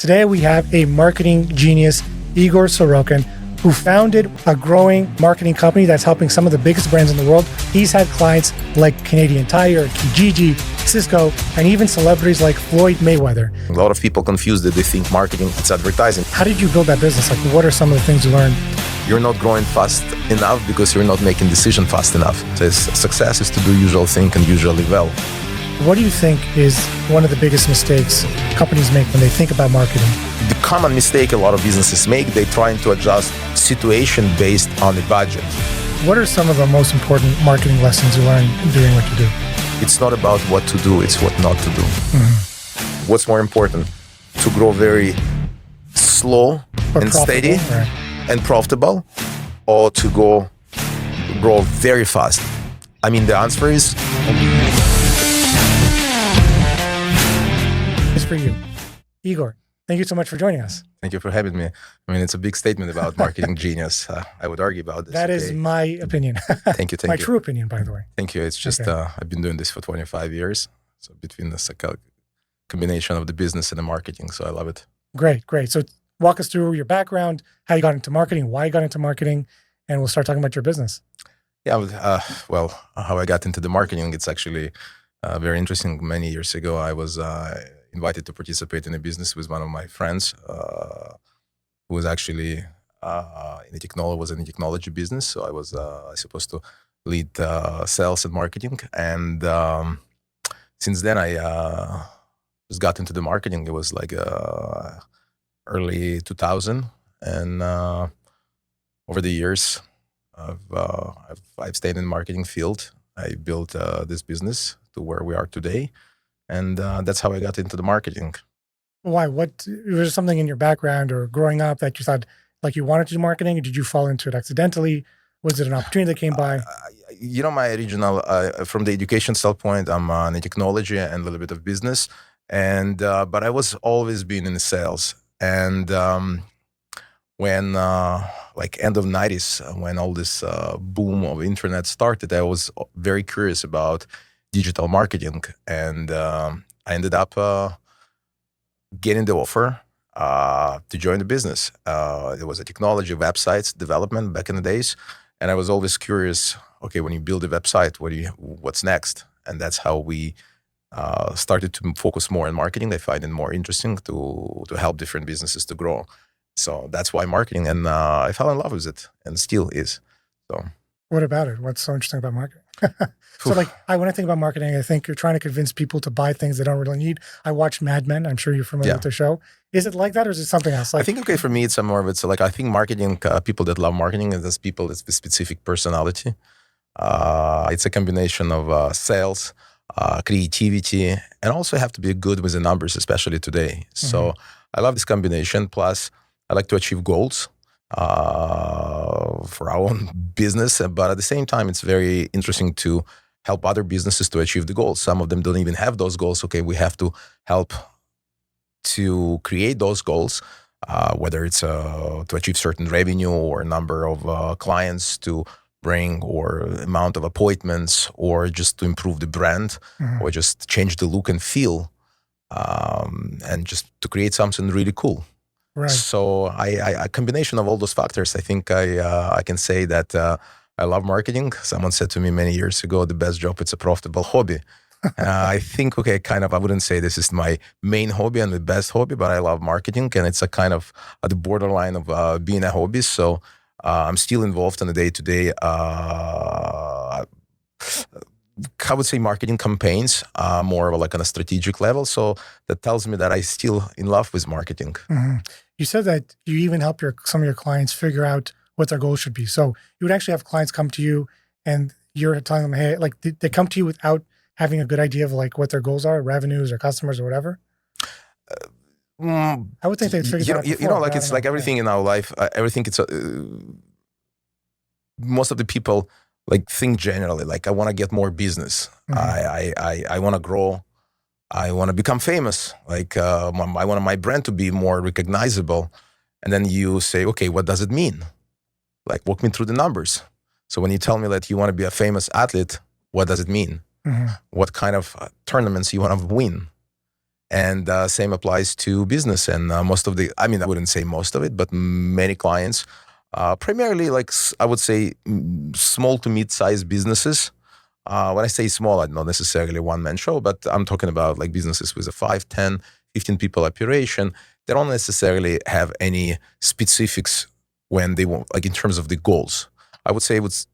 Today we have a marketing genius, Igor Sorokin, who founded a growing marketing company that's helping some of the biggest brands in the world. He's had clients like Canadian Tire, Kijiji, Cisco, and even celebrities like Floyd Mayweather. A lot of people confuse that they think marketing is advertising. How did you build that business? Like, what are some of the things you learned? You're not growing fast enough because you're not making decision fast enough. So success is to do usual thing and usually well. What do you think is one of the biggest mistakes companies make when they think about marketing? The common mistake a lot of businesses make, they're trying to adjust situation based on the budget. What are some of the most important marketing lessons you learned doing what you do? It's not about what to do, it's what not to do. Mm-hmm. What's more important? To grow very slow and steady and profitable, or to grow very fast? I mean, the answer is... It's for you. Igor, thank you so much for joining us. Thank you for having me. I mean, it's a big statement about marketing genius. I would argue about this. That is my opinion. Thank you. My true opinion, by the way. Thank you. It's just, I've been doing this for 25 years. So between this combination of the business and the marketing. So I love it. Great. So walk us through your background, how you got into marketing, why you got into marketing, and we'll start talking about your business. Yeah, well, how I got into the marketing, it's actually very interesting. Many years ago, I was invited to participate in a business with one of my friends who was actually in the technology business. So I was supposed to lead sales and marketing. And since then, I just got into the marketing. It was like early 2000. And over the years, I've stayed in the marketing field. I built this business to where we are today. And that's how I got into the marketing. Why? Was there something in your background or growing up that you thought like you wanted to do marketing? Or did you fall into it accidentally? Was it an opportunity that came by? My original, from the education standpoint, I'm in technology and a little bit of business. And but I was always been in sales. And when like end of 90s, when all this boom of internet started, I was very curious about digital marketing, and I ended up getting the offer to join the business. It was a technology websites development back in the days, and I was always curious. Okay, when you build a website, what's next? And that's how we started to focus more on marketing. I find it more interesting to help different businesses to grow. So that's why marketing, and I fell in love with it, and still is. So, what about it? What's so interesting about marketing? So like, when I think about marketing, I think you're trying to convince people to buy things they don't really need. I watch Mad Men. I'm sure you're familiar with the show. Is it like that, or is it something else? Like, I think, for me, it's more of it's like, I think marketing, people that love marketing, and there's people that's with specific personality. It's a combination of sales, creativity, and also have to be good with the numbers, especially today. So I love this combination. Plus, I like to achieve goals for our own business, but at the same time, it's very interesting to help other businesses to achieve the goals. Some of them don't even have those goals. Okay, we have to help to create those goals, whether it's to achieve certain revenue or number of clients to bring, or amount of appointments, or just to improve the brand, or just change the look and feel, and just to create something really cool. Right. So a combination of all those factors, I think I can say that I love marketing. Someone said to me many years ago, the best job, it's a profitable hobby. I think, I wouldn't say this is my main hobby and the best hobby, but I love marketing, and it's a kind of at the borderline of being a hobby. So I'm still involved in the day-to-day, I would say marketing campaigns, more of like on a strategic level. So that tells me that I still in love with marketing. Mm-hmm. You said that you even help some of your clients figure out what their goals should be. So you would actually have clients come to you and you're telling them, hey, like they come to you without having a good idea of like what their goals are, revenues or customers or whatever? I would think they'd figure that out. Like it's like everything in our life, everything it's most of the people like think generally, like I want to get more business. I want to grow. I want to become famous. Like I want my brand to be more recognizable. And then you say, okay, what does it mean? Like walk me through the numbers. So when you tell me that you want to be a famous athlete, what does it mean? What kind of tournaments you want to win? And same applies to business. And most of the, I mean, I wouldn't say most of it, but many clients, primarily like I would say small to mid-sized businesses. When I say small, I not necessarily one-man show, but I'm talking about like businesses with a 5, 10, 15 people operation. They don't necessarily have any specifics when they want, like in terms of the goals. I would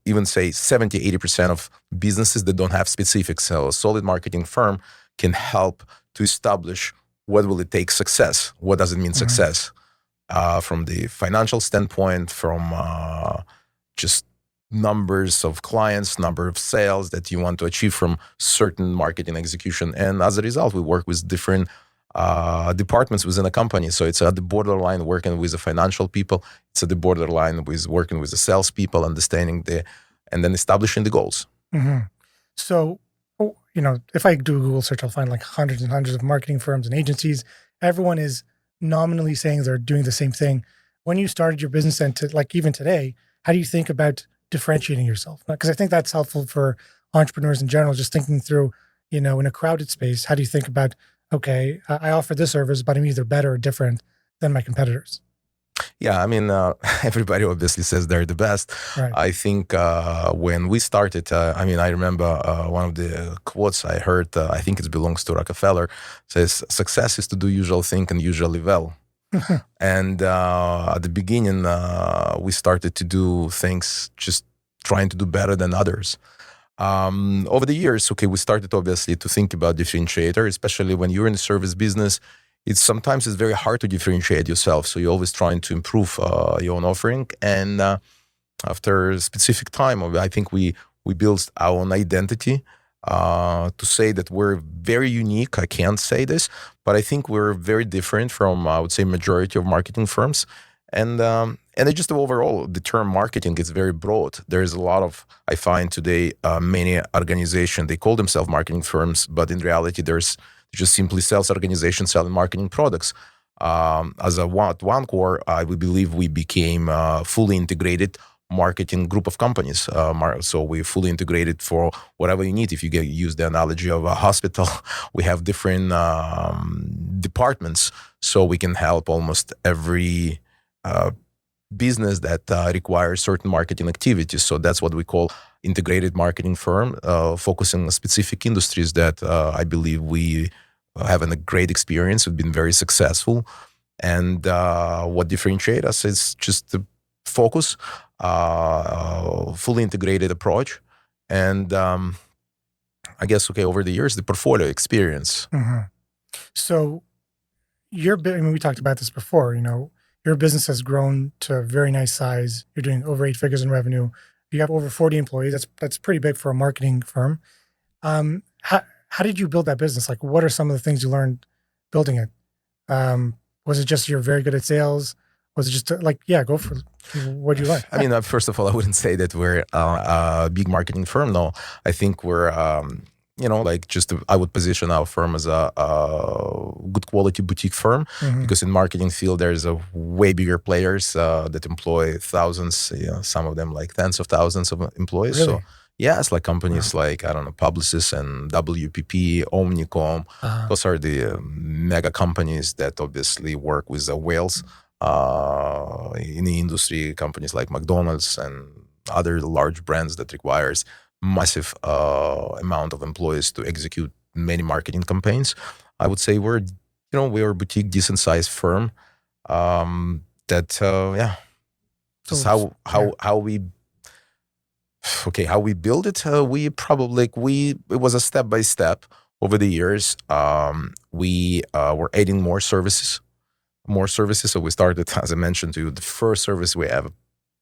even say 70, 80% of businesses that don't have specifics. So a solid marketing firm can help to establish what will it take success. What does it mean success? From the financial standpoint, from just numbers of clients, number of sales that you want to achieve from certain marketing execution. And as a result, we work with different departments within a company. So it's at the borderline working with the financial people. It's at the borderline with working with the sales people, understanding and then establishing the goals. So, if I do a Google search, I'll find like hundreds and hundreds of marketing firms and agencies. Everyone is nominally saying they're doing the same thing. When you started your business and like even today, how do you think about differentiating yourself? Because I think that's helpful for entrepreneurs in general, just thinking through, in a crowded space, how do you think about, okay, I offer this service, but I'm either better or different than my competitors? Yeah, I mean, everybody obviously says they're the best. Right. I think when we started, I remember one of the quotes I heard, I think it belongs to Rockefeller, says, success is to do usual thing and usually well. And at the beginning, we started to do things just trying to do better than others. Over the years, we started obviously to think about differentiator, especially when you're in the service business. Sometimes it's very hard to differentiate yourself. So you're always trying to improve your own offering. And after a specific time, I think we built our own identity. To say that we're very unique, I can't say this, but I think we're very different from, I would say, majority of marketing firms. And it just overall, the term marketing is very broad. There's a lot of, I find today, many organizations, they call themselves marketing firms, but in reality, there's just simply sales organizations selling marketing products. As one core, we believe we became fully integrated marketing group of companies. So we fully integrated for whatever you need. If you use the analogy of a hospital, we have different departments, so we can help almost every business that requires certain marketing activities. So that's what we call integrated marketing firm, focusing on specific industries that I believe we have a great experience. We've been very successful. And what differentiates us is just the focus, fully integrated approach. And I guess, over the years, the portfolio experience. So we talked about this before, your business has grown to a very nice size. You're doing over 8 figures in revenue. You have over 40 employees. That's pretty big for a marketing firm. How did you build that business? Like, what are some of the things you learned building it? Was it just you're very good at sales? Was it just go for it? What do you learn? I mean, first of all, I wouldn't say that we're a big marketing firm. No, I think we're, I would position our firm as a good quality boutique firm, because in marketing field, there's a way bigger players that employ thousands, some of them like tens of thousands of employees. Really? So yes, like companies like, Publicis and WPP, Omnicom, those are the mega companies that obviously work with the whales in the industry, companies like McDonald's and other large brands that requires massive amount of employees to execute many marketing campaigns. I would say we're a boutique, decent sized firm. That's how we build it. It was a step by step over the years. We were adding more services. So we started, as I mentioned to you, the first service we have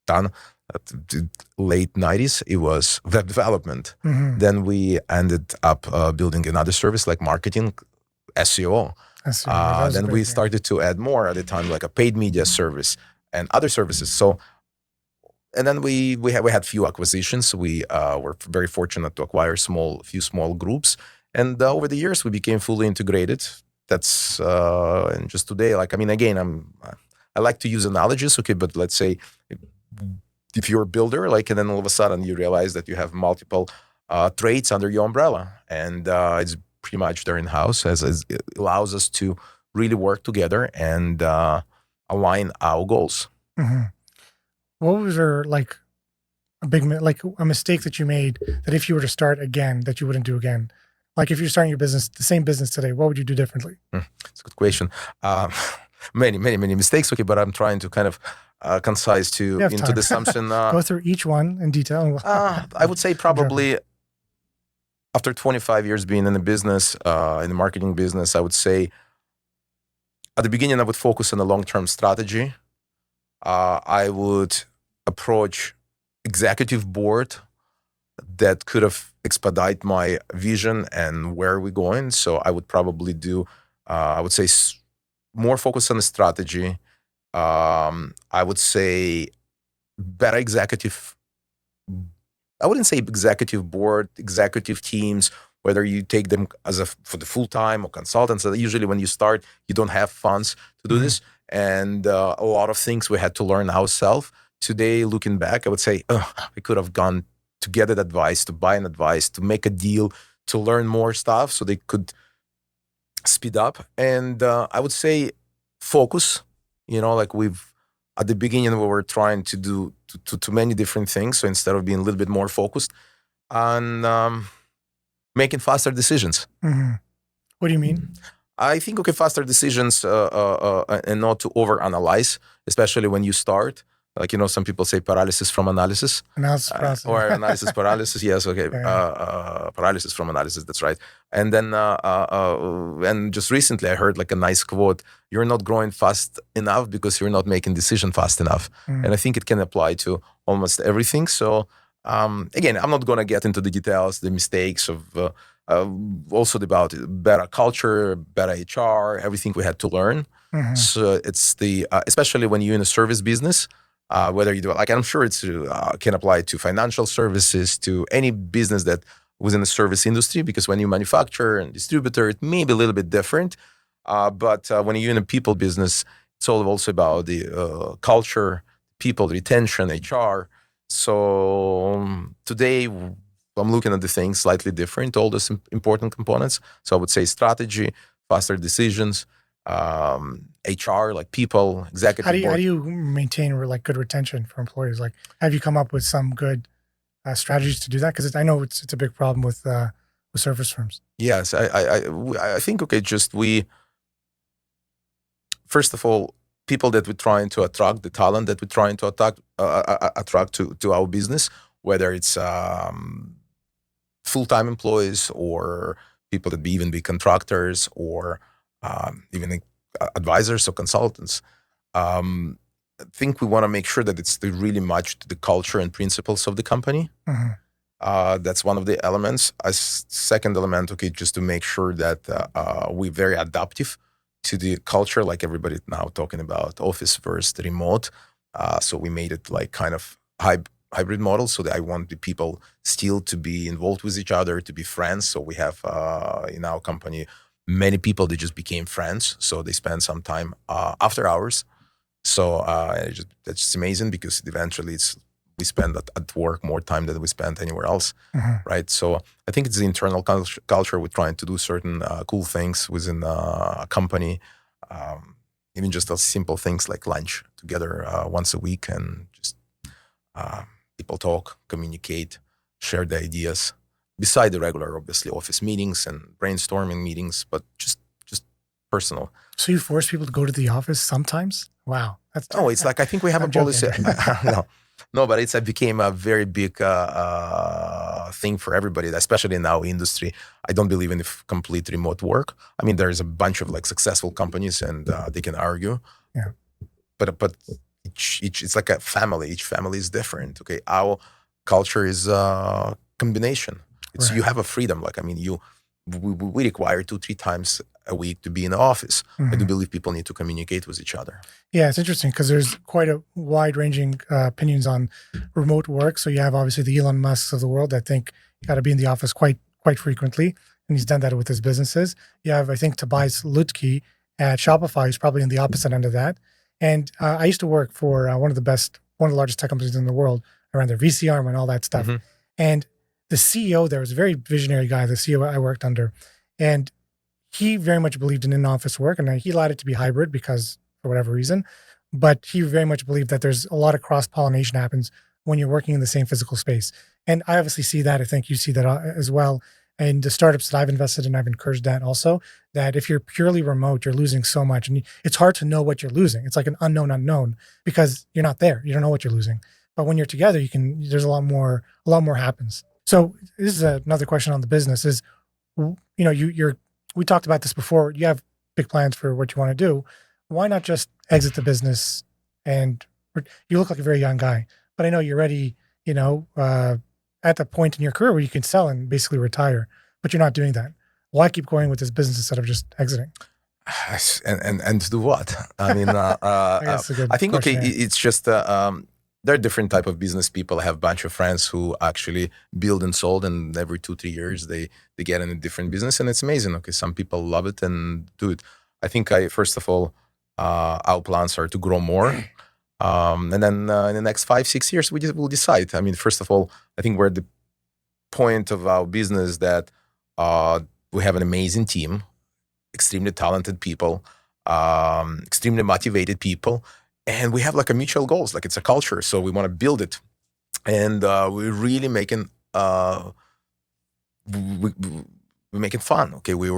done at the late 90s, it was web development. Then we ended up building another service like marketing, SEO. Then we started to add more at the time, like a paid media service and other services. So, and then we had few acquisitions. We were very fortunate to acquire few small groups. And over the years, we became fully integrated. That's and just today, I like to use analogies, but let's say if you're a builder, and then all of a sudden you realize that you have multiple trades under your umbrella, and it's pretty much they're in-house, as it allows us to really work together and align our goals. Mm-hmm. What was there like a mistake that you made that if you were to start again, that you wouldn't do again? Like if you're starting your business, the same business today, what would you do differently? It's a good question. Many mistakes. Okay, but I'm trying to kind of concise into the assumption. Go through each one in detail. I would say probably after 25 years being in the business, in the marketing business, I would say at the beginning I would focus on a long-term strategy. I would approach executive board that could have expedite my vision and where we're going. So I would probably do, I would say, more focus on the strategy. I would say better executive. I wouldn't say executive board, executive teams, whether you take them for the full time or consultants. Usually when you start, you don't have funds to do this. And a lot of things we had to learn ourselves. Today, looking back, I would say, we could have gone to get an advice, to buy an advice, to make a deal, to learn more stuff so they could speed up. And I would say focus, like at the beginning, we were trying to do to many different things. So instead of being a little bit more focused on making faster decisions. Mm-hmm. What do you mean? I think, faster decisions and not to overanalyze, especially when you start. Like, some people say paralysis from analysis. Or analysis paralysis. Yes, okay. Paralysis from analysis, that's right. And then, and just recently I heard like a nice quote, you're not growing fast enough because you're not making decision fast enough. And I think it can apply to almost everything. So again, I'm not going to get into the details, the mistakes of also about better culture, better HR, everything we had to learn. So it's especially when you're in a service business, whether you do like, I'm sure it's can apply to financial services, to any business that was in the service industry, because when you manufacture and distributor, it may be a little bit different. But when you're in a people business, it's all also about the culture, people, retention, HR. So today I'm looking at the things slightly different, all those important components. So I would say strategy, faster decisions, HR, like people, executive board. How do you maintain like good retention for employees? Like, have you come up with some good strategies to do that? Because I know it's a big problem with service firms. Yes, I think first of all, people that we're trying to attract, the talent that we're trying to attract to our business, whether it's full-time employees or people that even be contractors or even advisors or consultants. I think we want to make sure that it's really much to the culture and principles of the company. That's one of the elements. A second element, just to make sure that we're very adaptive to the culture, like everybody now talking about office versus remote. So we made it like kind of hybrid model, so that I want the people still to be involved with each other, to be friends. So we have in our company many people that just became friends, so they spend some time after hours. So that's just amazing, because eventually we spend at work more time than we spend anywhere else, right? So I think it's the internal culture. We're trying to do certain cool things within a company, even just as simple things like lunch together once a week, and just people talk, communicate, share the ideas, beside the regular, obviously, office meetings and brainstorming meetings, but just personal. So you force people to go to the office sometimes? Wow. It's like, I think we have a policy. No, but it became a very big thing for everybody, especially in our industry. I don't believe in complete remote work. I mean, there's a bunch of like successful companies, and they can argue. Yeah. But it's like a family. Each family is different. Okay, our culture is a combination. It's You have a freedom. Like, I mean, we require 2-3 times a week to be in the office. I do believe people need to communicate with each other. Yeah, it's interesting because there's quite a wide-ranging opinions on remote work. So you have obviously the Elon Musks of the world that think you got to be in the office quite frequently, and he's done that with his businesses. You have, I think, Tobias Lutke at Shopify, who's probably in the opposite end of that. And I used to work for one of the largest tech companies in the world, around their VC arm and all that stuff. And the CEO there was a very visionary guy, the CEO I worked under. And he very much believed in in-office work, and he allowed it to be hybrid because for whatever reason. But he very much believed that there's a lot of cross-pollination happens when you're working in the same physical space. And I obviously see that. I think you see that as well. And the startups that I've invested in, I've encouraged that also, that if you're purely remote, you're losing so much. And it's hard to know what you're losing. It's like an unknown because you're not there. You don't know what you're losing. But when you're together, there's a lot more happens. So this is another question on the business is, we talked about this before. You have big plans for what you want to do. Why not just exit the business? And you look like a very young guy, but I know you're ready, at the point in your career where you can sell and basically retire, but you're not doing that. Why keep going with this business instead of just exiting? And to do what? I mean, I think, okay, it's just, there are different type of business people. I have a bunch of friends who actually build and sold, and every 2-3 years they get in a different business, and it's amazing. Okay, some people love it and do it. I think first of all, our plans are to grow more. And then in the next 5-6 years, we'll decide. I mean, first of all, I think we're at the point of our business that we have an amazing team, extremely talented people, extremely motivated people, and we have like a mutual goals. Like it's a culture, so we want to build it, and we're really making we're making fun. Okay, we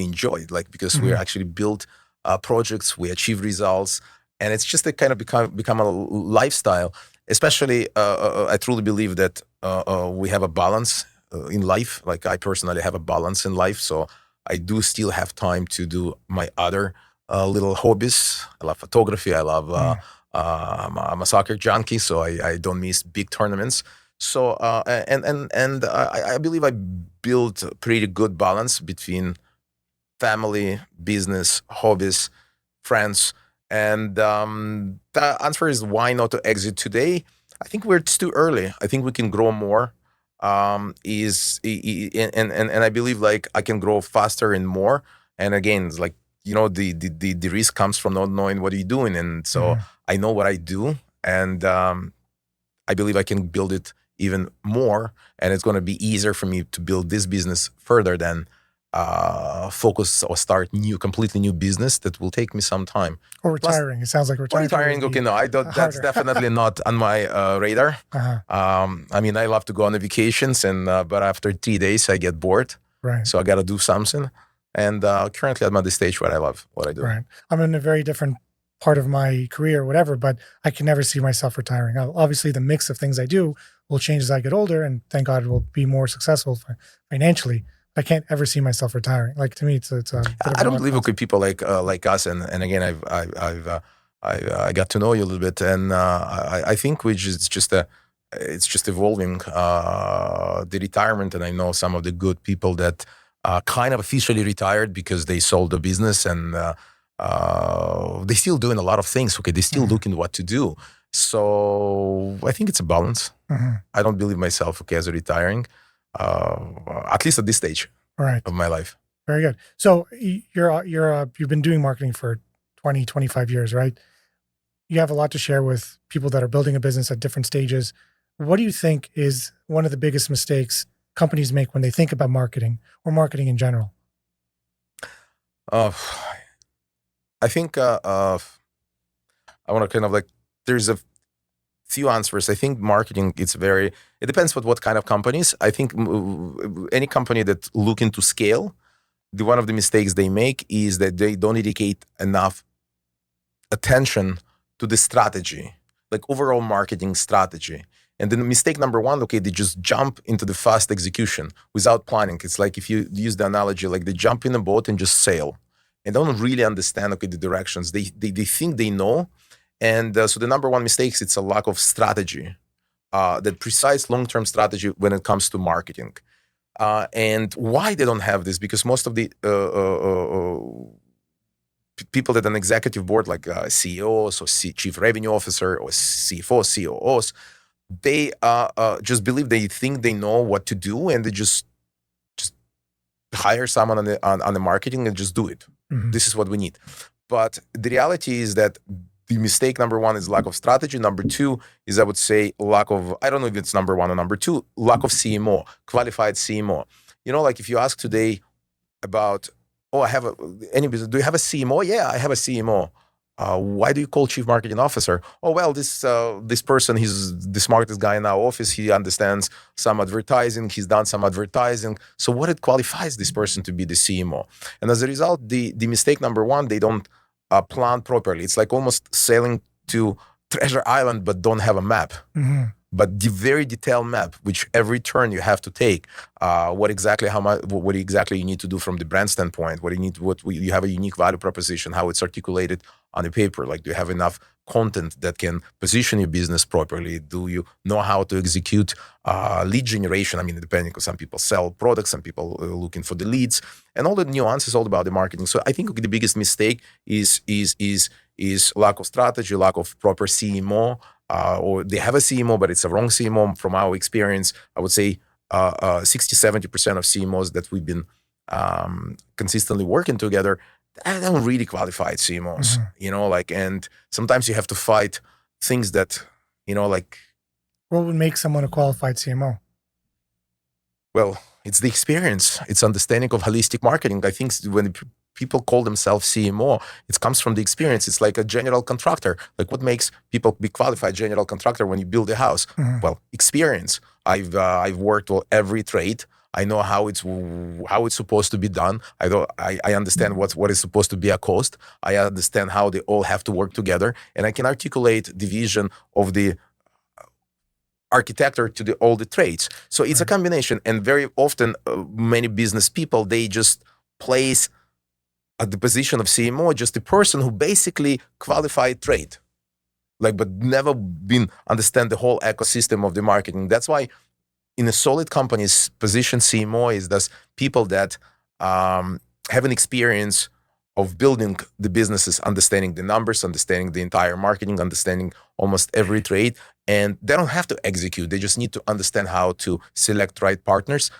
enjoy it, like because we actually build projects, we achieve results. And it's just a kind of become a lifestyle. Especially, I truly believe that we have a balance in life. Like I personally have a balance in life, so I do still have time to do my other little hobbies. I love photography. I love. I'm a soccer junkie, so I don't miss big tournaments. So and I believe I built a pretty good balance between family, business, hobbies, friends. And the answer is why not to exit today? I think it's too early. I think we can grow more. And I believe like I can grow faster and more. And again, it's like the risk comes from not knowing what you're doing. And so I know what I do, and I believe I can build it even more. And it's going to be easier for me to build this business further than focus or start completely new business that will take me some time. Or retiring. Plus, it sounds like retiring. Retiring, okay, no, I don't. That's definitely not on my radar. I mean, I love to go on the vacations, and but after 3 days, I get bored. Right. So I got to do something. And currently, I'm at the stage where I love what I do. Right. I'm in a very different part of my career or whatever, but I can never see myself retiring. Obviously, the mix of things I do will change as I get older, and thank God will be more successful financially. I can't ever see myself retiring. Like to me, it's I don't believe okay people like us, and again, I got to know you a little bit, and I think it's just evolving the retirement, and I know some of the good people that kind of officially retired because they sold the business, and they still doing a lot of things. Okay, they still looking what to do. So I think it's a balance. I don't believe myself as a retiring. At least at this stage of my life. Very good. So you've been doing marketing for 20, 25 years, right? You have a lot to share with people that are building a business at different stages. What do you think is one of the biggest mistakes companies make when they think about marketing or marketing in general? I think I want to kind of there's a few answers. I think marketing, it depends what kind of companies. I think any company that looking to scale, one of the mistakes they make is that they don't dedicate enough attention to the strategy, like overall marketing strategy. And then mistake number one, they just jump into the fast execution without planning. It's like if you use the analogy, like they jump in a boat and just sail and don't really understand the directions. They think they know. And so the number one mistake is it's a lack of strategy, that precise long-term strategy when it comes to marketing. And why they don't have this? Because most of the people that an executive board, like CEOs or chief revenue officer or CFO, COOs, they just believe they think they know what to do, and they just hire someone on the marketing and just do it. This is what we need. But the reality is that the mistake number one is lack of strategy. Number two is, I would say, lack of, I don't know if it's number one or number two, lack of CMO, qualified CMO. Like if you ask today, about, oh, any business. Do you have a CMO? Yeah, I have a CMO. Why do you call chief marketing officer? Oh, well, this person, he's the smartest guy in our office. He understands some advertising. He's done some advertising. So what it qualifies this person to be the CMO? And as a result, the mistake number one, they don't plan properly. It's like almost sailing to Treasure Island, but don't have a map. Mm-hmm. But the very detailed map, which every turn you have to take, what exactly you need to do from the brand standpoint, you have a unique value proposition, how it's articulated on the paper. Like, do you have enough content that can position your business properly? Do you know how to execute lead generation? I mean, depending, because some people sell products, some people are looking for the leads, and all the nuances all about the marketing. So I think the biggest mistake is lack of strategy, lack of proper CMO. Or they have a CMO, but it's a wrong CMO. From our experience, I would say 60-70% of CMOs that we've been consistently working together, they don't really qualified CMOs, Mm-hmm. And sometimes you have to fight things that, What would make someone a qualified CMO? well, it's the experience. It's understanding of holistic marketing. I think when people call themselves CMO, it comes from the experience. It's like a general contractor. Like, what makes people be qualified general contractor when you build a house? Mm-hmm. Well, experience. I've worked with every trade. I know how it's supposed to be done. I understand what is supposed to be a cost. I understand how they all have to work together, and I can articulate the vision of the architecture to all the trades. So it's a combination, and very often many business people, they just place at the position of CMO just the person who basically qualified trade, but never been understand the whole ecosystem of the marketing. That's why in a solid company's position, CMO is those people that have an experience of building the businesses, understanding the numbers, understanding the entire marketing, understanding almost every trade, and they don't have to execute. They just need to understand how to select right partners,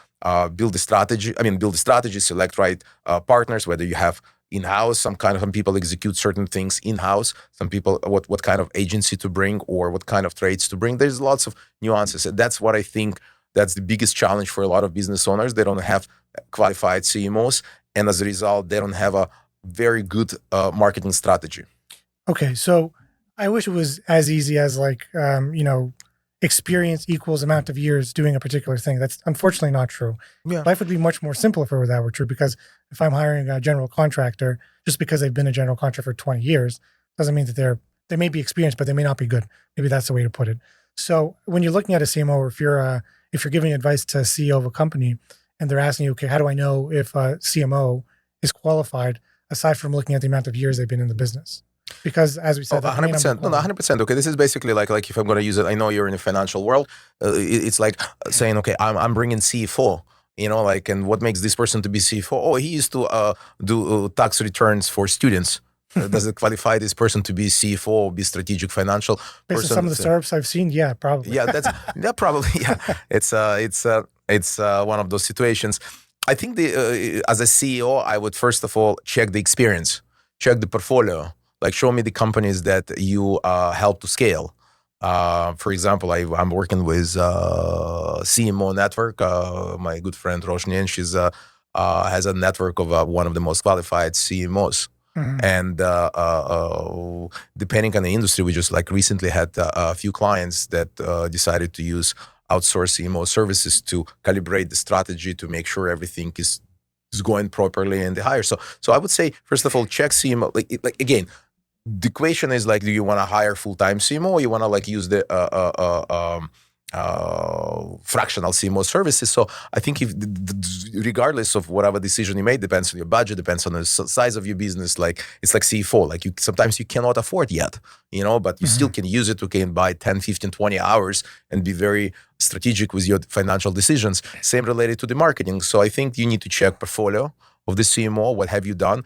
build the strategy, select right partners, whether you have in-house, some people execute certain things in-house, some people, what kind of agency to bring or what kind of trades to bring. There's lots of nuances. And that's what I think that's the biggest challenge for a lot of business owners. They don't have qualified CMOs, and as a result, they don't have a very good marketing strategy. Okay, so I wish it was as easy as experience equals amount of years doing a particular thing. That's unfortunately not true. Yeah. Life would be much more simple if that were true, because if I'm hiring a general contractor, just because they've been a general contractor for 20 years, doesn't mean that they may be experienced, but they may not be good. Maybe that's the way to put it. So when you're looking at a CMO, or if you're giving advice to a CEO of a company and they're asking you, okay, how do I know if a CMO is qualified, aside from looking at the amount of years they've been in the business? Because as we said, 100%. No, 100%. Okay, this is basically like if I'm going to use it, I know you're in the financial world. It's like saying, okay, I'm bringing CFO. And what makes this person to be CFO? Oh, he used to do tax returns for students. Does it qualify this person to be CFO or be strategic financial based person? on some of the startups I've seen, yeah, probably. Yeah, probably. Yeah, it's one of those situations. I think as a CEO, I would first of all check the experience, check the portfolio. Like, show me the companies that you help to scale. For example, I'm working with CMO network. My good friend Roshnien, she's has a network of one of the most qualified CMOs. Mm-hmm. And depending on the industry, we just recently had a few clients that decided to use outsource CMO services to calibrate the strategy to make sure everything is going properly in the hire. So I would say, first of all, check CMO. Again, the question is do you want to hire full-time CMO, or you want to use the fractional CMO services? So I think regardless of whatever decision you made, depends on your budget, depends on the size of your business. It's like CFO, sometimes you cannot afford yet, but you still can use it. You can buy 10, 15, 20 hours and be very strategic with your financial decisions. Same related to the marketing. So I think you need to check portfolio of the CMO. What have you done?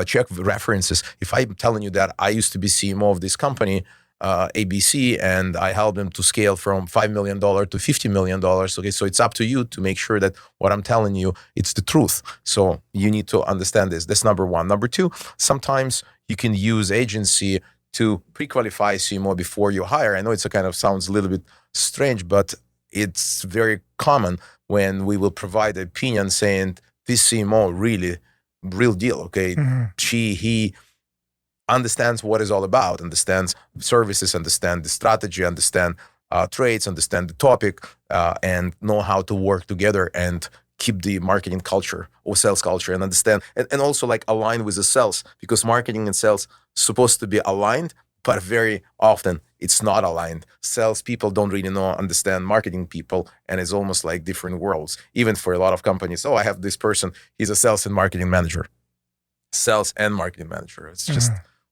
Check references. If I'm telling you that I used to be CMO of this company, ABC, and I helped them to scale from $5 million to $50 million. Okay, so it's up to you to make sure that what I'm telling you, it's the truth. So you need to understand this. That's number one. Number two, sometimes you can use agency to pre-qualify CMO before you hire. I know it's sounds a little bit strange, but it's very common when we will provide an opinion saying this CMO really real deal, okay? He understands what it's all about, understands services, understand the strategy, understand trades, understand the topic, and know how to work together and keep the marketing culture or sales culture and understand, and also like align with the sales, because marketing and sales supposed to be aligned, but very often it's not aligned. Sales people don't really understand marketing people, and it's almost like different worlds. Even for a lot of companies, I have this person, he's a sales and marketing manager. Sales and marketing manager. It's just,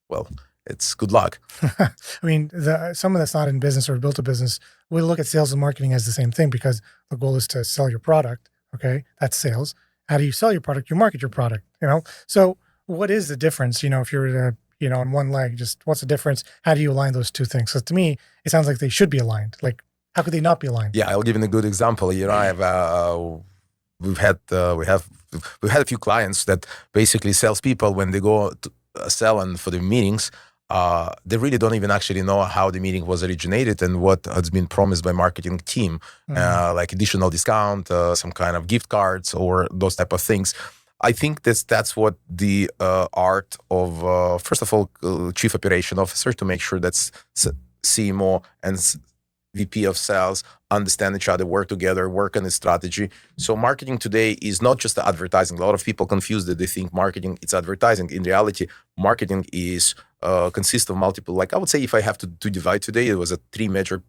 well, it's good luck. I mean, someone that's not in business or built a business will look at sales and marketing as the same thing, because the goal is to sell your product. Okay, that's sales. How do you sell your product? You market your product, So what is the difference, if you're on one leg, just what's the difference? How do you align those two things? So to me, it sounds like they should be aligned. Like, how could they not be aligned? Yeah, I'll give you a good example. We've had a few clients that basically salespeople, when they go to sell and for the meetings, they really don't even actually know how the meeting was originated and what has been promised by marketing team, like additional discount, some kind of gift cards, or those type of things. I think that's what the art of, first of all, chief operation officer, to make sure that CMO and VP of sales understand each other, work together, work on a strategy. So marketing today is not just advertising. A lot of people confuse that. They think marketing it's advertising. In reality, marketing is consists of multiple. Like I would say, if I have to divide today, there's a three major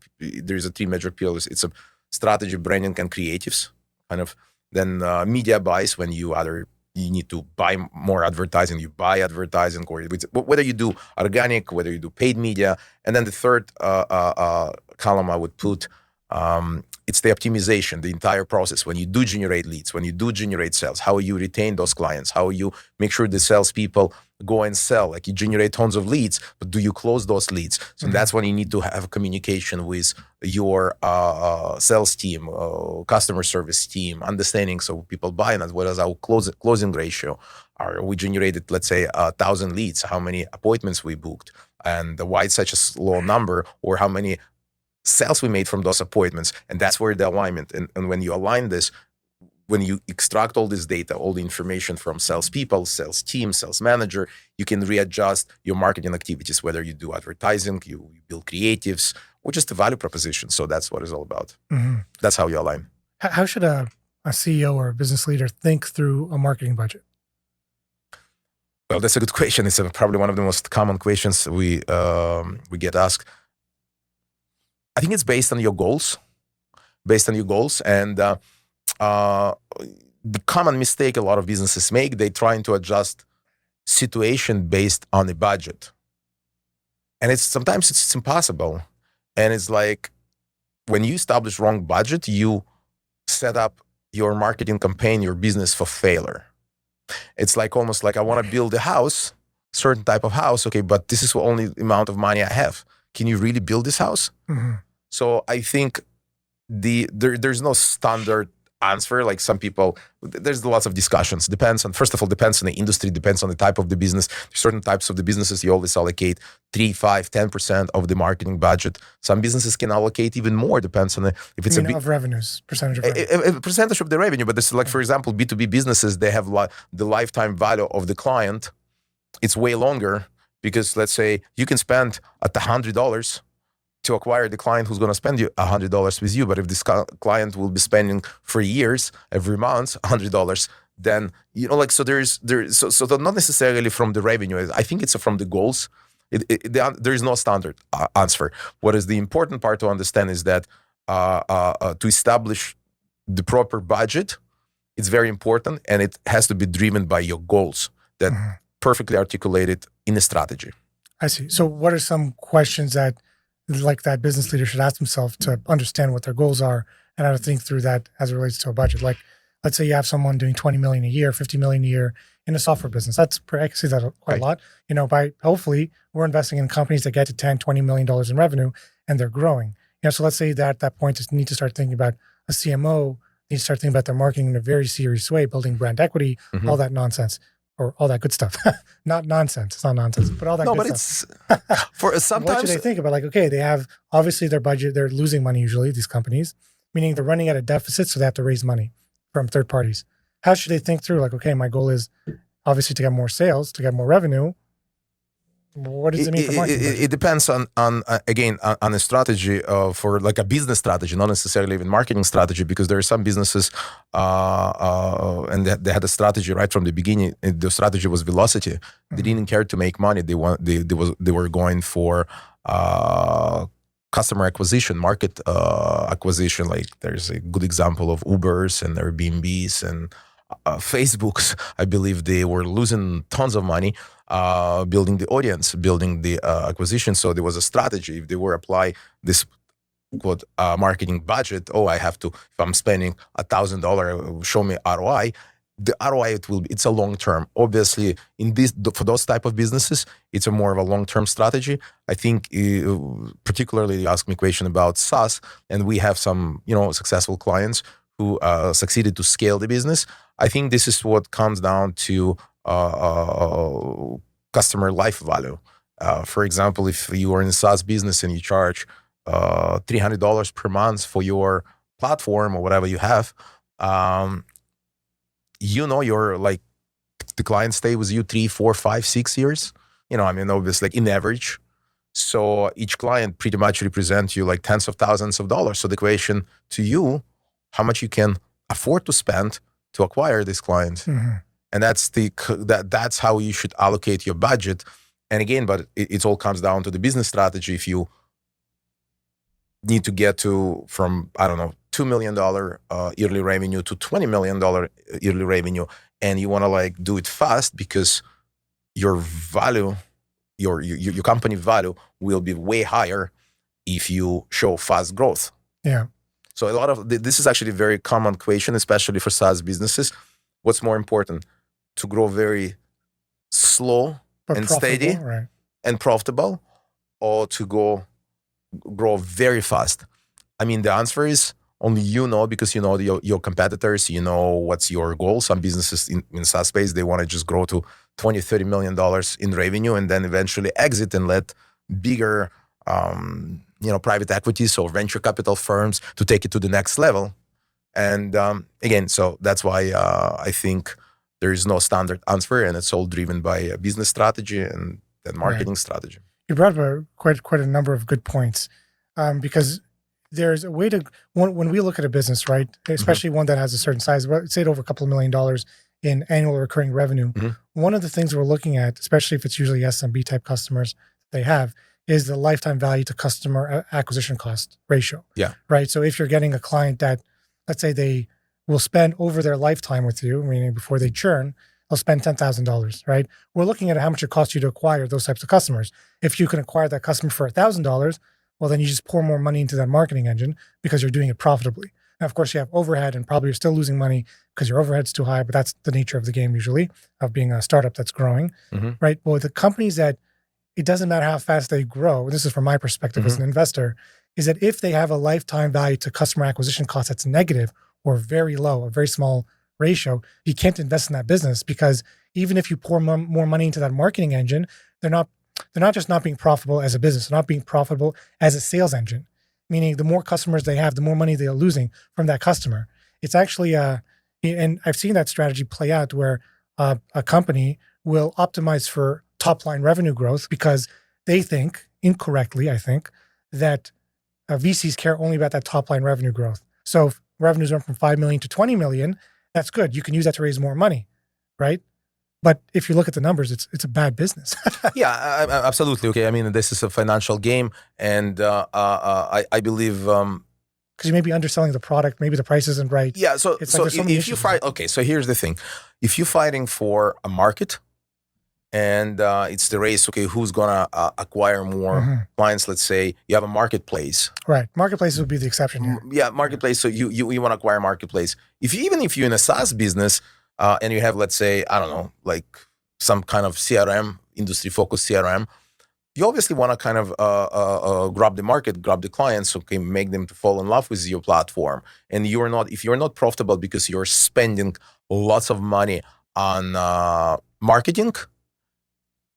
pillars. It's a strategy, branding, and creatives. Kind of. Then media buys, when you need to buy more advertising, you buy advertising, or whether you do organic, whether you do paid media. And then the third column I would put, it's the optimization, the entire process. When you do generate leads, when you do generate sales, how you retain those clients, how you make sure the salespeople go and sell. Like you generate tons of leads, but do you close those leads? So that's when you need to have communication with your sales team, customer service team, understanding so people buy, and what is our closing ratio? We generated, let's say, 1,000 leads, how many appointments we booked, and why it's such a low number, or how many sales we made from those appointments. And that's where the alignment. And when you align this, when you extract all this data, all the information from salespeople, sales team, sales manager, you can readjust your marketing activities, whether you do advertising, you build creatives, or just a value proposition. So that's what it's all about. That's how you align. How should a CEO or a business leader think through a marketing budget? Well, that's a good question. It's probably one of the most common questions we get asked. I think it's based on your goals. And the common mistake a lot of businesses make, they're trying to adjust situation based on the budget. And sometimes it's impossible. And it's like, when you establish wrong budget, you set up your marketing campaign, your business for failure. It's like almost like, I want to build a house, certain type of house. Okay, but this is the only amount of money I have. Can you really build this house? So I think there's no standard answer. Like some people, there's lots of discussions. First of all, depends on the industry, depends on the type of the business. Certain types of the businesses, you always allocate 3, 5, 10% of the marketing budget. Some businesses can allocate even more, depends on if it's of revenues, percentage of revenue. A percentage of the revenue. But this is like, for example, B2B businesses, they have the lifetime value of the client. It's way longer, because let's say you can spend at $100 to acquire the client who's going to spend you $100 with you. But if this client will be spending for years, every month, $100, then, so so not necessarily from the revenue. I think it's from the goals. There is no standard answer. What is the important part to understand is that to establish the proper budget, it's very important, and it has to be driven by your goals that perfectly articulated in a strategy. I see. So what are some questions that business leader should ask themselves to understand what their goals are and how to think through that as it relates to a budget? Like, let's say you have someone doing 20 million a year, 50 million a year in a software business. I can see that quite a lot. By hopefully we're investing in companies that get to 10, $20 million in revenue, and they're growing. So let's say that at that point, you need to start thinking about a CMO, need to start thinking about their marketing in a very serious way, building brand equity, all that nonsense. Or all that good stuff. Not nonsense. It's not nonsense, but all that good stuff. No, but it's for sometimes. What should they think about? Like, okay, they have obviously their budget. They're losing money usually, these companies, meaning they're running at a deficit, so they have to raise money from third parties. how should they think through? Like, okay, my goal is obviously to get more sales, to get more revenue. What does it mean for marketing budget? It depends on again on a strategy for like a business strategy, not necessarily even marketing strategy, because there are some businesses and they had a strategy right from the beginning. The strategy was velocity. They didn't care to make money. They were going for customer acquisition, market acquisition. Like there's a good example of Ubers and Airbnbs and Facebooks. I believe they were losing tons of money building the audience, building the acquisition. So there was a strategy. If they were apply this quote marketing budget, I have to, if I'm spending $1,000, show me ROI. The ROI it's a long term. Obviously, for those type of businesses, it's a more of a long term strategy. I think, particularly, you asked me a question about SaaS, and we have some successful clients who succeeded to scale the business. I think this is what comes down to customer life value. For example, if you are in a SaaS business and you charge $300 per month for your platform or whatever you have, you're like the client stay with you 3, 4, 5, 6 years. Obviously, like in average. So each client pretty much represents you like tens of thousands of dollars. So the question to you, how much you can afford to spend to acquire this client. And that's how you should allocate your budget. And again, but it all comes down to the business strategy. If you need to get from, I don't know, $2 million yearly revenue to $20 million yearly revenue, and you want to like do it fast because your value, your company value will be way higher if you show fast growth. Yeah. So a lot of this is actually a very common question, especially for SaaS businesses. What's more important, to grow very slow and steady and profitable, or to grow very fast? I mean, the answer is only because you know your competitors, you know what's your goal. Some businesses in SaaS space, they want to just grow to $20-30 million in revenue and then eventually exit and let bigger private equities or venture capital firms to take it to the next level. And again, so that's why I think there is no standard answer, and it's all driven by a business strategy and marketing strategy. You brought up quite a number of good points, because there's a way to, when we look at a business, right, especially one that has a certain size, say it over a couple of $1 million in annual recurring revenue, one of the things we're looking at, especially if it's usually SMB type customers they have, is the lifetime value to customer acquisition cost ratio. Yeah. Right. So if you're getting a client that, let's say they will spend over their lifetime with you, meaning before they churn, they'll spend $10,000, right? We're looking at how much it costs you to acquire those types of customers. If you can acquire that customer for $1,000, well, then you just pour more money into that marketing engine because you're doing it profitably. Now, of course, you have overhead and probably you're still losing money because your overhead's too high, but that's the nature of the game usually, of being a startup that's growing, right? Well, the companies that it doesn't matter how fast they grow, this is from my perspective as an investor, is that if they have a lifetime value to customer acquisition cost that's negative or very low, a very small ratio, you can't invest in that business, because even if you pour more money into that marketing engine, they're not just not being profitable as a business, they're not being profitable as a sales engine, meaning the more customers they have, the more money they're losing from that customer. It's actually, and I've seen that strategy play out where a company will optimize for top line revenue growth because they think, incorrectly, I think, that VCs care only about that top line revenue growth. So if revenues went from 5 million to 20 million, that's good. You can use that to raise more money, right? But if you look at the numbers, it's a bad business. Yeah, absolutely. Okay, I mean, this is a financial game, and I believe because you may be underselling the product, maybe the price isn't right. Yeah, so if you fight, okay, so here's the thing: if you're fighting for a market, and it's the race, okay, who's gonna acquire more clients? Let's say you have a marketplace, right? Marketplaces would be the exception here. Yeah, marketplace. So you want to acquire marketplace. Even if you're in a SaaS business and you have, let's say, I don't know, like some kind of CRM, industry focused CRM, you obviously want to kind of grab the market, grab the clients, okay, make them to fall in love with your platform. And if you're not profitable because you're spending lots of money on marketing,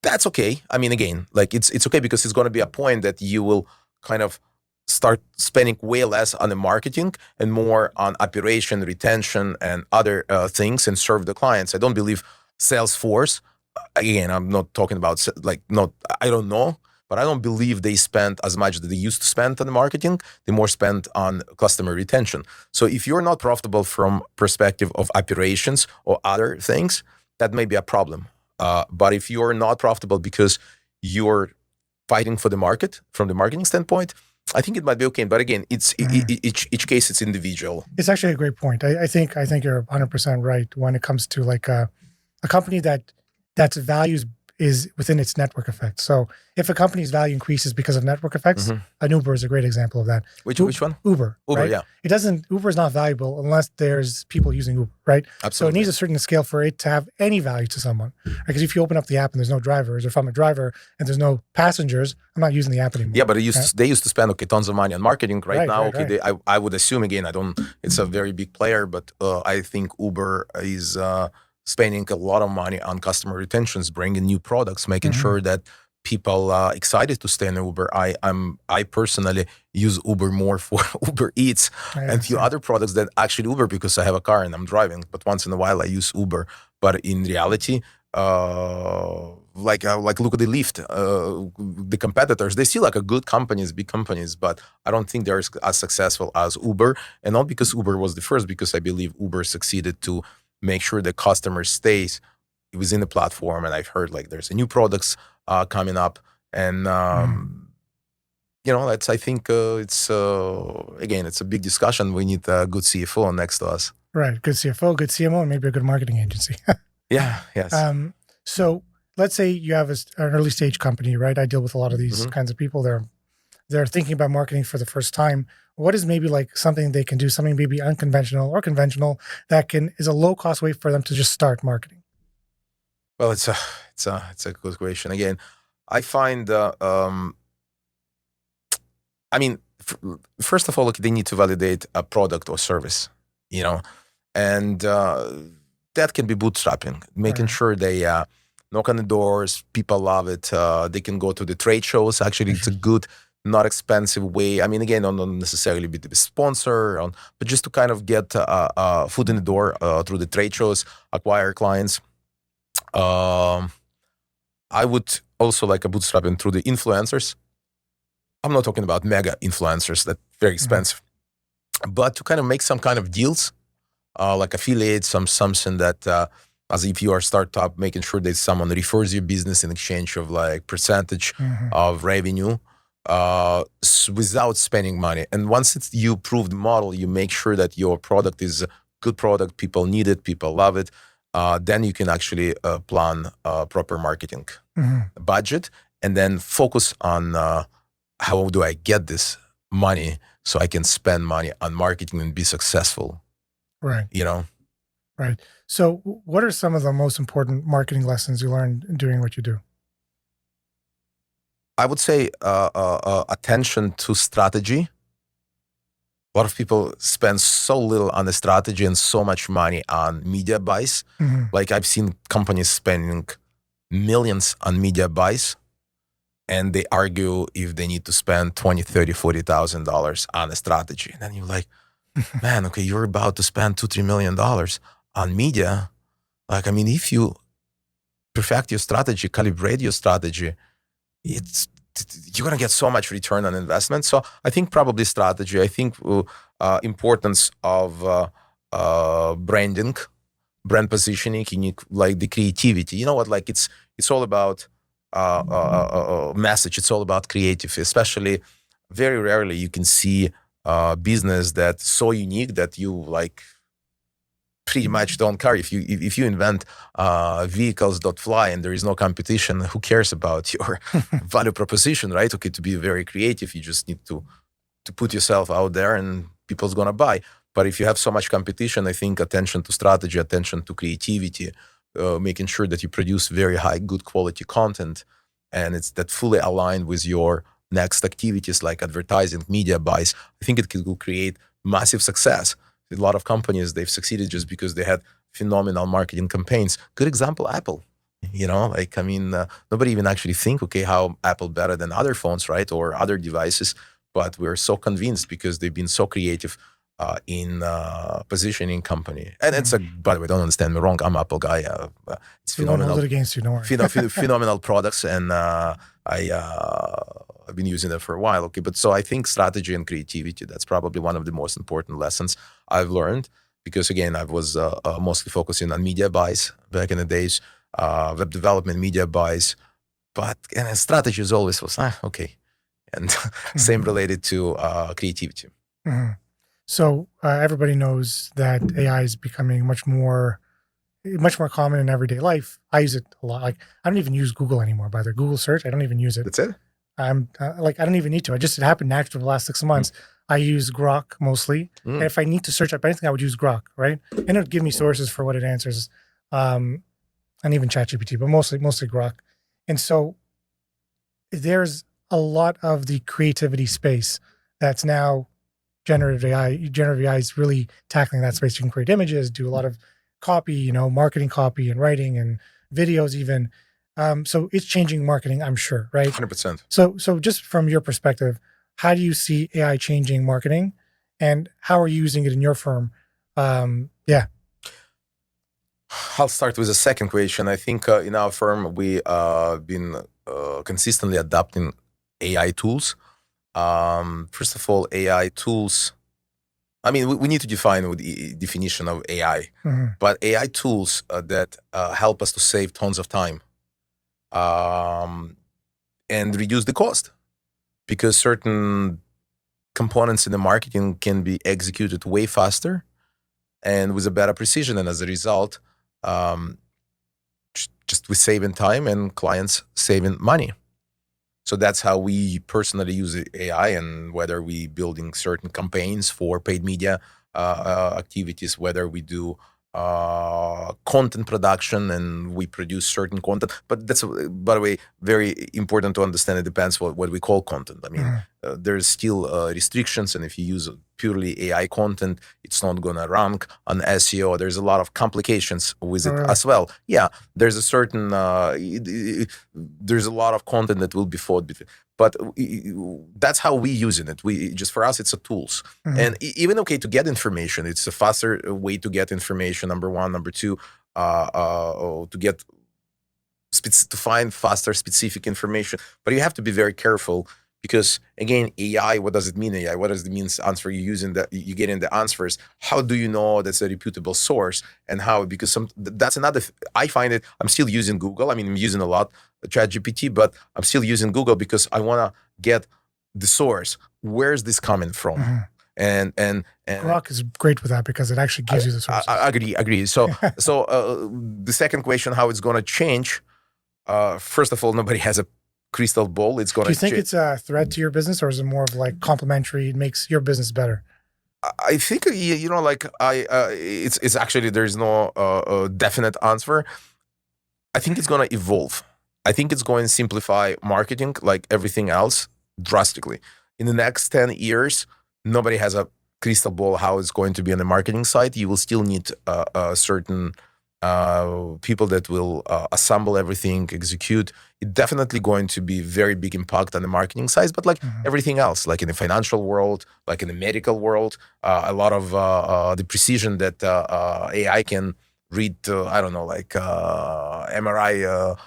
that's okay. I mean, again, like it's okay, because it's going to be a point that you will kind of start spending way less on the marketing and more on operation, retention, and other things, and serve the clients. I don't believe Salesforce, again, I'm not talking about I don't know, but I don't believe they spend as much that they used to spend on the marketing. They more spend on customer retention. So if you're not profitable from perspective of operations or other things, that may be a problem. But if you're not profitable because you're fighting for the market from the marketing standpoint, I think it might be okay. But again, it's each case, it's individual. It's actually a great point. I think you're 100% right when it comes to like a company that's values is within its network effect. So if a company's value increases because of network effects, an Uber is a great example of that. Which one? Uber. Uber, right? yeah. Uber is not valuable unless there's people using Uber, right? Absolutely. So it needs a certain scale for it to have any value to someone. Because if you open up the app and there's no drivers, or if I'm a driver and there's no passengers, I'm not using the app anymore. Yeah, but they used to spend tons of money on marketing. Right now, right. I would assume, again, it's a very big player, but I think Uber is spending a lot of money on customer retentions, bringing new products, making sure that people are excited to stay in Uber. I personally use Uber more for Uber Eats and a few other products than actually Uber, because I have a car and I'm driving. But once in a while I use Uber. But in reality, like look at the Lyft, the competitors. They still like a good companies, big companies, but I don't think they're as successful as Uber. And not because Uber was the first, because I believe Uber succeeded to make sure the customer stays within the platform. And I've heard like there's a new products coming up, and that's, I think it's again, it's a big discussion. We need a good CFO next to us. Right, good CFO, good CMO, and maybe a good marketing agency. Yeah, yes. So let's say you have an early stage company, right? I deal with a lot of these kinds of people. They're thinking about marketing for the first time. What is maybe like something they can do, something maybe unconventional or conventional that is a low cost way for them to just start marketing? Well, it's a good question. Again, I find, first of all, look, they need to validate a product or service, and that can be bootstrapping, making sure they knock on the doors, people love it. They can go to the trade shows. Actually, it's a good, not expensive way. I mean, again, not necessarily be the sponsor, but just to kind of get foot in the door through the trade shows, acquire clients. I would also like a bootstrapping through the influencers. I'm not talking about mega influencers that very expensive, but to kind of make some kind of deals, like affiliates, something that, as if you are a startup, making sure that someone refers your business in exchange of like percentage of revenue, without spending money. And once you prove the model, you make sure that your product is a good product, people need it, people love it. Then you can actually plan proper marketing budget, and then focus on how do I get this money so I can spend money on marketing and be successful. Right. Right. So what are some of the most important marketing lessons you learned in doing what you do? I would say attention to strategy. A lot of people spend so little on the strategy and so much money on media buys. Like I've seen companies spending millions on media buys, and they argue if they need to spend $20,000, $30,000, $40,000 on a strategy. And then you're like, man, okay, you're about to spend $2-3 million on media. Like, I mean, if you perfect your strategy, calibrate your strategy, you're going to get so much return on investment. So I think probably strategy. I think importance of branding, brand positioning. You need like the creativity. You know what? Like it's all about message. It's all about creative. Especially, very rarely you can see business that's so unique that you like pretty much don't care. If you invent vehicles that fly and there is no competition, who cares about your value proposition, right? Okay, to be very creative, you just need to put yourself out there and people's gonna buy. But if you have so much competition, I think attention to strategy, attention to creativity, making sure that you produce very high, good quality content, and it's that fully aligned with your next activities like advertising, media buys, I think it will create massive success. A lot of companies, they've succeeded just because they had phenomenal marketing campaigns. Good example, Apple. Nobody even actually think, okay, how Apple better than other phones, right? Or other devices. but we're so convinced because they've been so creative in positioning company. And it's by the way, don't understand me wrong, I'm Apple guy. It's We won't phenomenal. hold it against you, don't worry. Phenomenal products, and I've been using them for a while. Okay, but so I think strategy and creativity, that's probably one of the most important lessons I've learned, because again, I was mostly focusing on media buys back in the days, web development, media buys, but strategy is always was okay, and same related to creativity. So everybody knows that AI is becoming much more common in everyday life. I use it a lot. Like, I don't even use Google anymore. By the Google search, I don't even use it. That's it. I'm I don't even need to. It happened naturally the last 6 months. I use Grok mostly, and if I need to search up anything, I would use Grok, right? And it would give me sources for what it answers, and even ChatGPT, but mostly Grok. And so there's a lot of the creativity space that's now generative AI. Generative AI is really tackling that space. You can create images, do a lot of copy, marketing copy and writing and videos even. So it's changing marketing, I'm sure, right? 100%. So just from your perspective, how do you see AI changing marketing, and how are you using it in your firm? I'll start with the second question. I think in our firm, we been consistently adopting AI tools. First of all, AI tools, I mean, we need to define the definition of AI, but AI tools that help us to save tons of time and reduce the cost, because certain components in the marketing can be executed way faster and with a better precision. And as a result, just with saving time and clients saving money. So that's how we personally use AI, and whether we building certain campaigns for paid media activities, whether we do content production and we produce certain content. But that's, by the way, very important to understand. It depends what we call content. I mean, there's still restrictions, and if you use purely AI content, it's not going to rank on SEO. There's a lot of complications with it as well. Yeah, there's a certain, there's a lot of content that will be fought with it. But that's how we using it. For us, it's a tools. And even okay to get information, it's a faster way to get information. Number one, number two, to find faster specific information. But you have to be very careful, because again, AI, what does it mean? AI, what does it mean? Answer you using that, you getting the answers. How do you know that's a reputable source? And how? Because that's another. I find it. I'm still using Google. I mean, I'm using a lot ChatGPT, but I'm still using Google because I want to get the source. Where's this coming from? And Grok is great with that because it actually gives you the source. I agree. So the second question, how it's going to change? First of all, nobody has a crystal ball. It's going to. Do you think it's a threat to your business, or is it more of like complementary? It makes your business better. I think it's actually, there's no definite answer. I think it's going to evolve. I think it's going to simplify marketing like everything else drastically. In the next 10 years, nobody has a crystal ball how it's going to be on the marketing side. You will still need certain people that will assemble everything, execute. It's definitely going to be very big impact on the marketing side, but like everything else, like in the financial world, like in the medical world, a lot of the precision that AI can read, I don't know, like MRI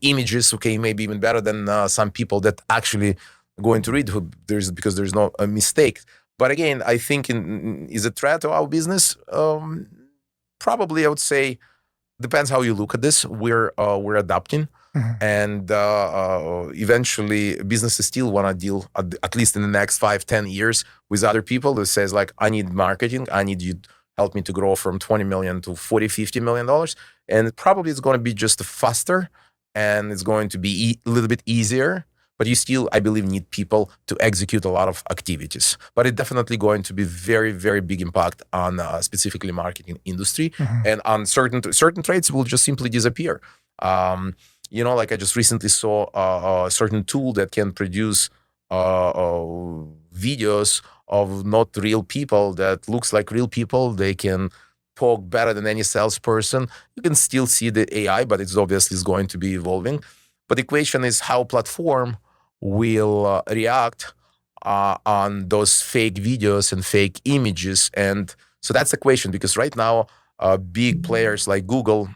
images, okay, maybe even better than some people that actually going to read because there's no mistake. But again, I think is a threat to our business. Probably, I would say, depends how you look at this. We're adapting, and eventually, businesses still want to deal, at least in the next 5-10 years, with other people that says like, I need marketing, I need you to help me to grow from $20 million to $40-50 million, and probably it's going to be just faster, and it's going to be a little bit easier. But you still, I believe, need people to execute a lot of activities. But it's definitely going to be very, very big impact on specifically marketing industry, and on certain trades will just simply disappear. Like I just recently saw a certain tool that can produce videos of not real people that looks like real people. They can talk better than any salesperson. You can still see the AI, but it's obviously going to be evolving. But the question is how platform will react on those fake videos and fake images. And so that's the question, because right now, big players like Google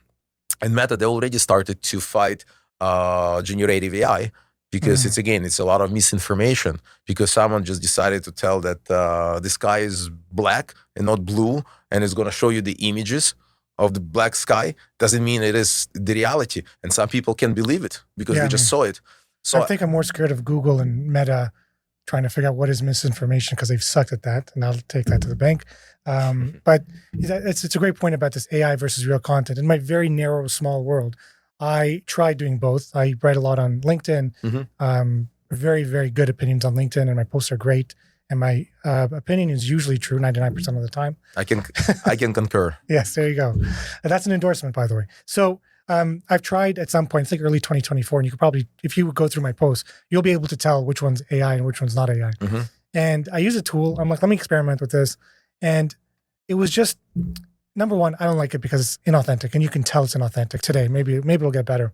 and Meta, they already started to fight generative AI, because it's a lot of misinformation, because someone just decided to tell that the sky is black and not blue, and it's going to show you the images of the black sky. Doesn't mean it is the reality, and some people can believe it because they just saw it. So I think I'm more scared of Google and Meta trying to figure out what is misinformation, because they've sucked at that, and I'll take that to the bank. But it's a great point about this AI versus real content. In my very narrow, small world, I tried doing both. I write a lot on LinkedIn, very, very good opinions on LinkedIn, and my posts are great. And my opinion is usually true 99% of the time. I can concur. Yes, there you go. And that's an endorsement, by the way. So I've tried at some point, I think early 2024, and you could probably, if you would go through my posts, you'll be able to tell which one's AI and which one's not AI. And I use a tool. I'm like, let me experiment with this. And it was just, number one, I don't like it because it's inauthentic, and you can tell it's inauthentic today. Maybe it'll get better.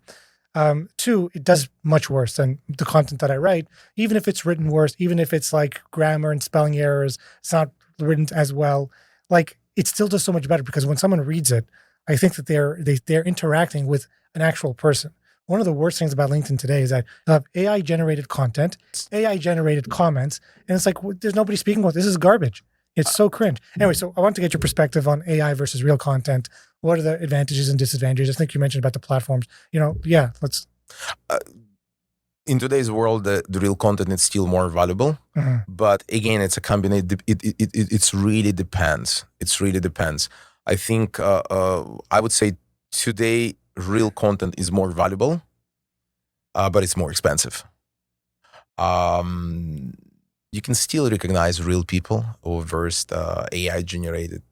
Two, it does much worse than the content that I write, even if it's written worse, even if it's like grammar and spelling errors, it's not written as well. Like, it still does so much better, because when someone reads it, I think that they're interacting with an actual person. One of the worst things about LinkedIn today is that you have AI generated content, AI generated comments, and it's like, there's nobody speaking about this. This is garbage. It's so cringe. Anyway, so I want to get your perspective on AI versus real content. What are the advantages and disadvantages? I think you mentioned about the platforms. Let's. In today's world, the real content is still more valuable. But again, it's a combination. It really depends. It really depends. I think I would say today real content is more valuable, but it's more expensive. You can still recognize real people over AI generated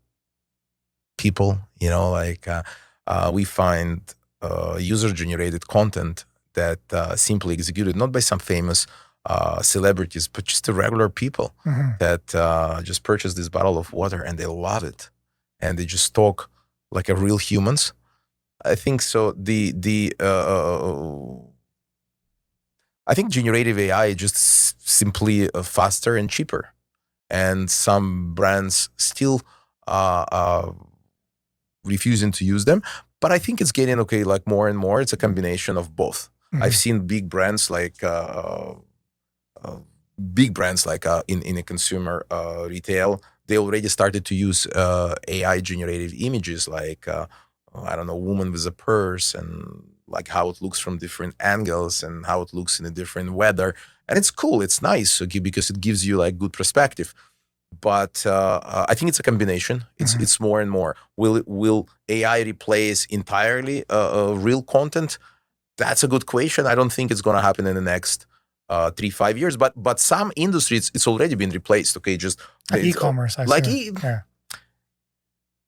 people. We find user generated content that simply executed not by some famous celebrities, but just the regular people that just purchased this bottle of water and they love it, and they just talk like a real humans. I think so. I think generative AI is just simply faster and cheaper, and some brands still refusing to use them. But I think it's getting like more and more. It's a combination of both. I've seen big brands like in a consumer retail, they already started to use AI generated images, like I don't know, woman with a purse, and like how it looks from different angles and how it looks in a different weather. And it's cool. It's nice because it gives you like good perspective. But I think it's a combination. It's more and more. Will AI replace entirely real content? That's a good question. I don't think it's going to happen in the next 3-5 years. But some industries, it's already been replaced. Just like e-commerce.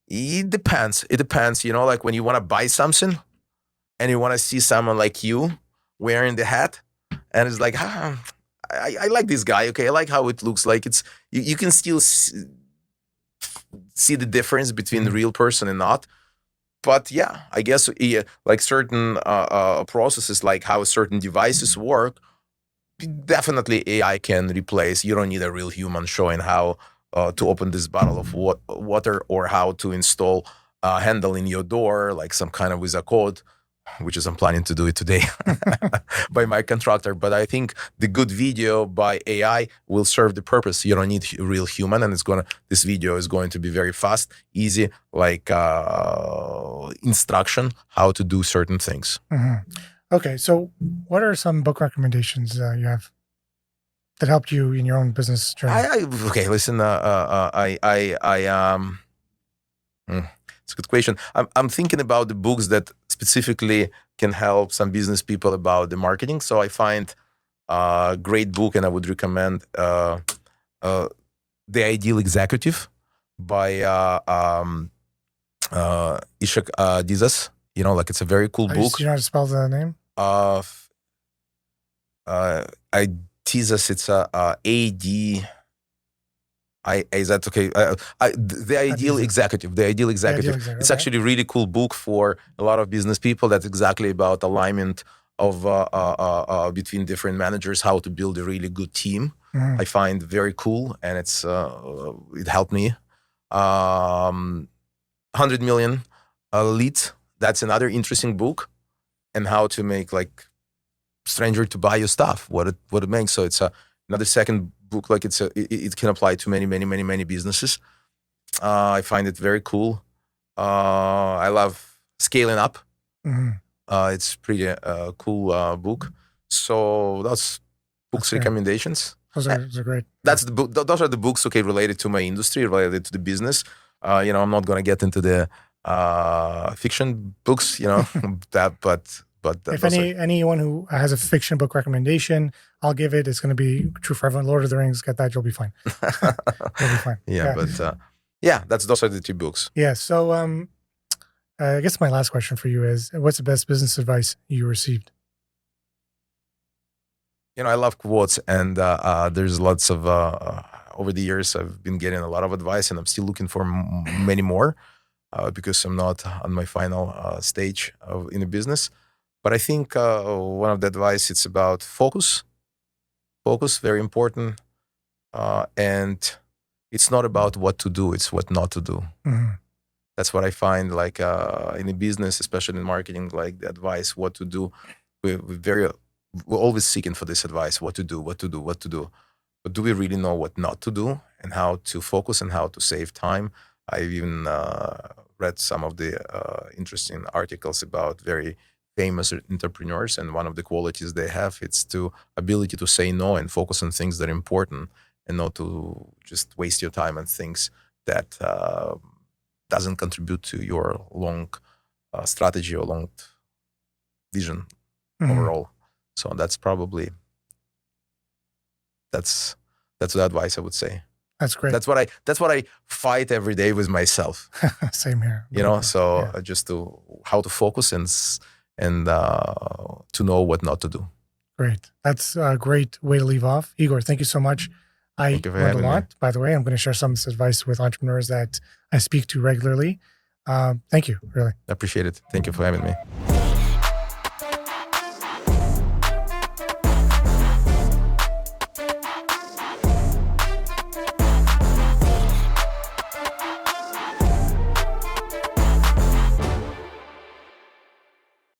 It depends. It depends. Like when you want to buy something and you want to see someone like you wearing the hat, and it's like, I like this guy. Okay, I like how it looks like. It's you can still see the difference between the real person and not. But yeah, I guess like certain processes, like how certain devices work, definitely AI can replace. You don't need a real human showing how to open this bottle of water, or how to install a handle in your door, like some kind of with a code, which is I'm planning to do it today by my contractor. But I think the good video by AI will serve the purpose. You don't need a real human, and this video is going to be very fast, easy, like instruction how to do certain things. Okay, so what are some book recommendations you have that helped you in your own business journey? Listen, it's a good question. I'm thinking about the books that specifically can help some business people about the marketing. So I find a great book, and I would recommend The Ideal Executive by Ishak Dizas. It's a very cool book. Do you know how to spell the name? Dizas, it's A-D... is that okay? The Ideal Executive. The Ideal Executive. It's actually a really cool book for a lot of business people. That's exactly about alignment of between different managers, how to build a really good team. I find very cool, and it helped me. 100 million lead. That's another interesting book, and how to make like stranger to buy your stuff. What it makes. So it's another second book. Like it can apply to many businesses. I find it very cool. I love Scaling Up. It's pretty cool book. So that's books recommendations. Those are great. That's the book. Those are the books related to my industry, related to the business. I'm not gonna get into the fiction books, but if anyone who has a fiction book recommendation, I'll give it. It's going to be true for everyone. Lord of the Rings, get that, you'll be fine. You'll be fine. But those are the two books. Yeah. So I guess my last question for you is, what's the best business advice you received? I love quotes, and there's lots of over the years I've been getting a lot of advice, and I'm still looking for many more because I'm not on my final stage in a business. But I think one of the advice, it's about focus. Focus, very important. And it's not about what to do, it's what not to do. That's what I find, like in a business, especially in marketing, like the advice, what to do. We're always seeking for this advice, what to do. But do we really know what not to do, and how to focus, and how to save time? I've even read some of the interesting articles about very famous entrepreneurs, and one of the qualities they have, it's the ability to say no and focus on things that are important, and not to just waste your time on things that doesn't contribute to your long strategy or long vision overall. So that's probably that's the advice I would say. That's great. That's what I fight every day with myself. Same here. Just how to focus and to know what not to do. Great. That's a great way to leave off. Igor, thank you so much. I learned a lot. By the way, I'm going to share some of this advice with entrepreneurs that I speak to regularly. Thank you, really. I appreciate it. Thank you for having me.